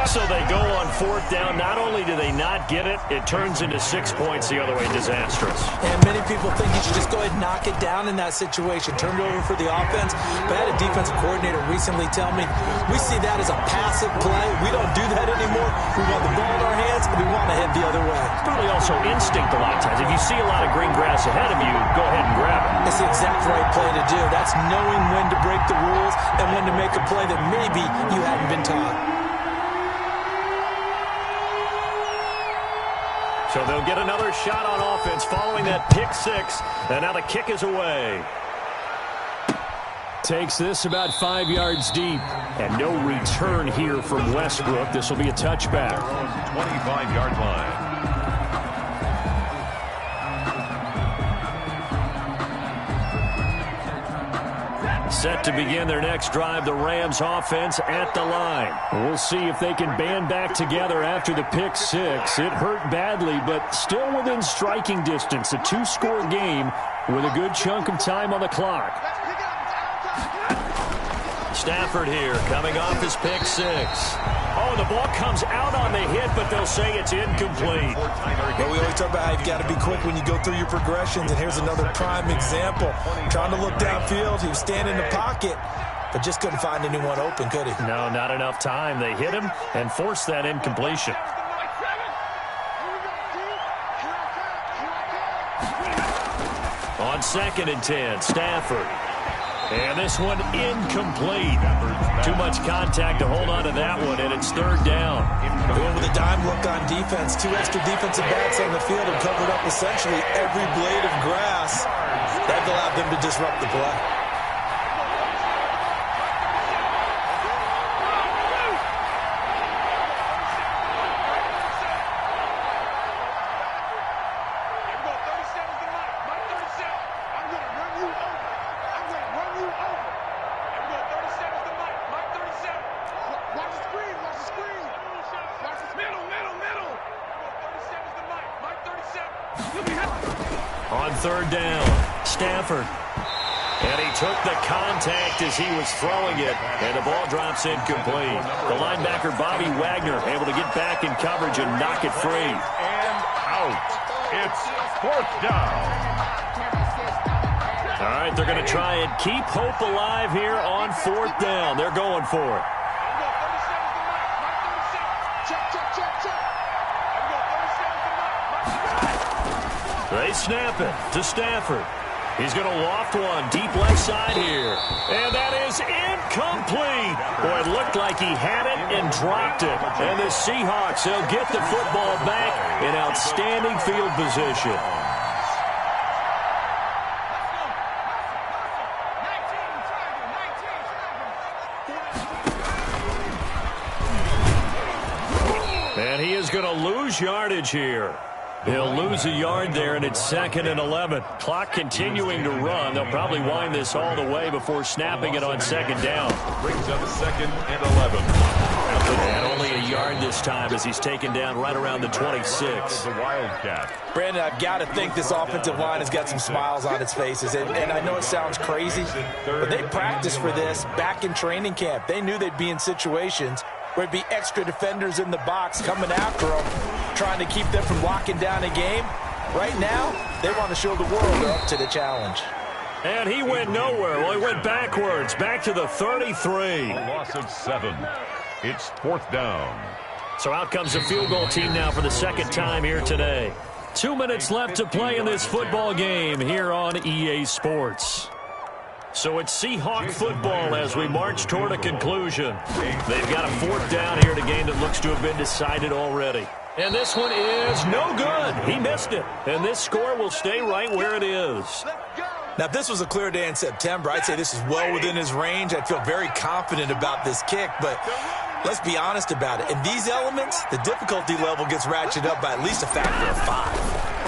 So they go on 4th down. Not only do they not get it, it turns into 6 points the other way. Disastrous. And many people think you should just go ahead and knock it down in that situation. Turn it over for the offense. But I had a defensive coordinator recently tell me, we see that as a passive play. We don't do that anymore. We want the ball in our hands, and we want to head the other way. It's probably also instinct a lot of times. If you see a lot of green grass ahead of you, go ahead and grab it. It's the exact right play to do. That's knowing when to break the rules and when to make a play that maybe you hadn't been taught. So they'll get another shot on offense following that pick 6. And now the kick is away. Takes this about 5 yards deep. And no return here from Westbrook. This will be a touchback. 25-yard line. Set to begin their next drive, the Rams offense at the line. We'll see if they can band back together after the pick 6. It hurt badly, but still within striking distance. A 2-score game with a good chunk of time on the clock. Stafford here, coming off his pick 6. Oh, the ball comes out on the hit, but they'll say it's incomplete. But we always talk about how you've got to be quick when you go through your progressions, and here's another prime example. Trying to look downfield, he was standing in the pocket, but just couldn't find anyone open, could he? No, not enough time. They hit him and forced that incompletion. On 2nd and 10, Stafford. And this one incomplete. Too much contact to hold on to that one, and it's 3rd down. Going with a dime look on defense. 2 extra defensive backs on the field and covered up essentially every blade of grass. That allowed them to disrupt the play. On third down, Stafford. And he took the contact as he was throwing it, and the ball drops incomplete. The linebacker, Bobby Wagner, able to get back in coverage and knock it free. And out. It's fourth down. All right, they're going to try and keep hope alive here on fourth down. They're going for it. They snap it to Stafford. He's going to loft one deep left side here. And that is incomplete. Boy, it looked like he had it and dropped it. And the Seahawks, they'll get the football back in outstanding field position. And he is going to lose yardage here. He'll lose a yard there, and it's 2nd and 11. Clock continuing to run. They'll probably wind this all the way before snapping it on 2nd down. Brings up 2nd and 11. And only a yard this time as he's taken down right around the 26. The Wildcat. Brandon, I've got to think this offensive line has got some smiles on its faces. And I know it sounds crazy, but they practiced for this back in training camp. They knew they'd be in situations where it'd be extra defenders in the box coming after them, trying to keep them from locking down a game. Right now, they want to show the world they're up to the challenge. And he went nowhere. Well, he went backwards, back to the 33. A loss of 7. It's fourth down. So out comes the field goal team now for the second time here today. 2 minutes left to play in this football game here on EA Sports. So it's Seahawk football as we march toward a conclusion. They've got a fourth down here in a game that looks to have been decided already. And this one is no good. He missed it. And this score will stay right where it is. Now, if this was a clear day in September, I'd say this is well within his range. I'd feel very confident about this kick, but let's be honest about it. In these elements, the difficulty level gets ratcheted up by at least a factor of 5.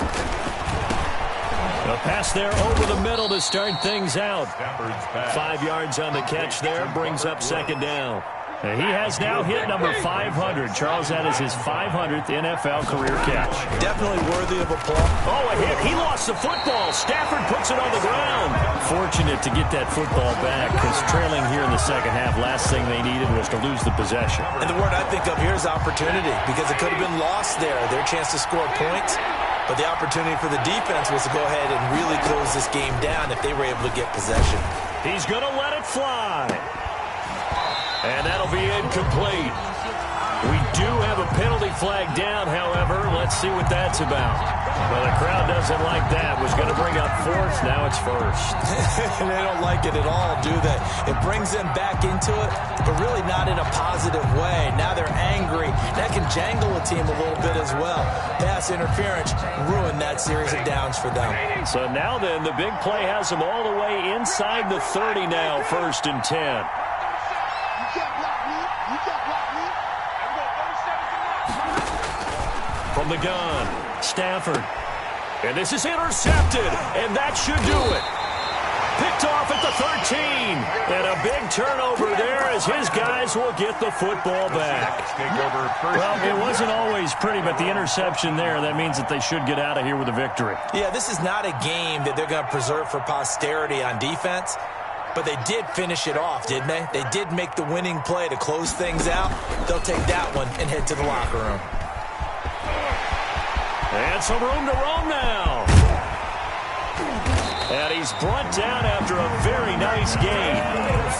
A pass there over the middle to start things out. 5 yards on the catch there, brings up 2nd down. He has now hit number 500. Charles, that is his 500th NFL career catch. Definitely worthy of applause. Oh, a hit. He lost the football. Stafford puts it on the ground. Fortunate to get that football back because trailing here in the second half, last thing they needed was to lose the possession. And the word I think of here is opportunity because it could have been lost there, their chance to score points. But the opportunity for the defense was to go ahead and really close this game down if they were able to get possession. He's going to let it fly. And that'll be incomplete. We do have a penalty flag down, however. Let's see what that's about. Well, the crowd doesn't like that. Was going to bring up 4th. Now it's 1st. They don't like it at all, do they? It brings them back into it, but really not in a positive way. Now they're angry. That can jangle a team a little bit as well. Pass interference ruined that series of downs for them. So now then, the big play has them all the way inside the 30 now, 1st and 10. From the gun, Stafford. And this is intercepted, and that should do it. Picked off at the 13. And a big turnover there as his guys will get the football back. Well, it wasn't always pretty, but the interception there, that means that they should get out of here with a victory. Yeah, this is not a game that they're going to preserve for posterity on defense. But they did finish it off, didn't they? They did make the winning play to close things out. They'll take that one and head to the locker room. And some room to roam now. And he's brought down after a very nice gain.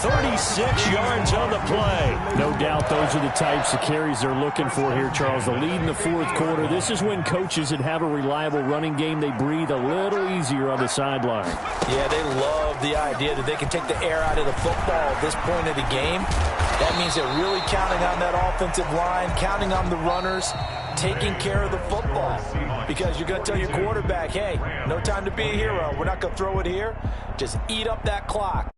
36 yards on the play. No doubt those are the types of carries they're looking for here, Charles. The lead in the 4th quarter. This is when coaches that have a reliable running game, they breathe a little easier on the sideline. Yeah, they love the idea that they can take the air out of the football at this point of the game. That means they're really counting on that offensive line, counting on the runners, taking care of the football. Because you're going to tell your quarterback, hey, no time to be a hero. We're not going to throw it here. Just eat up that clock.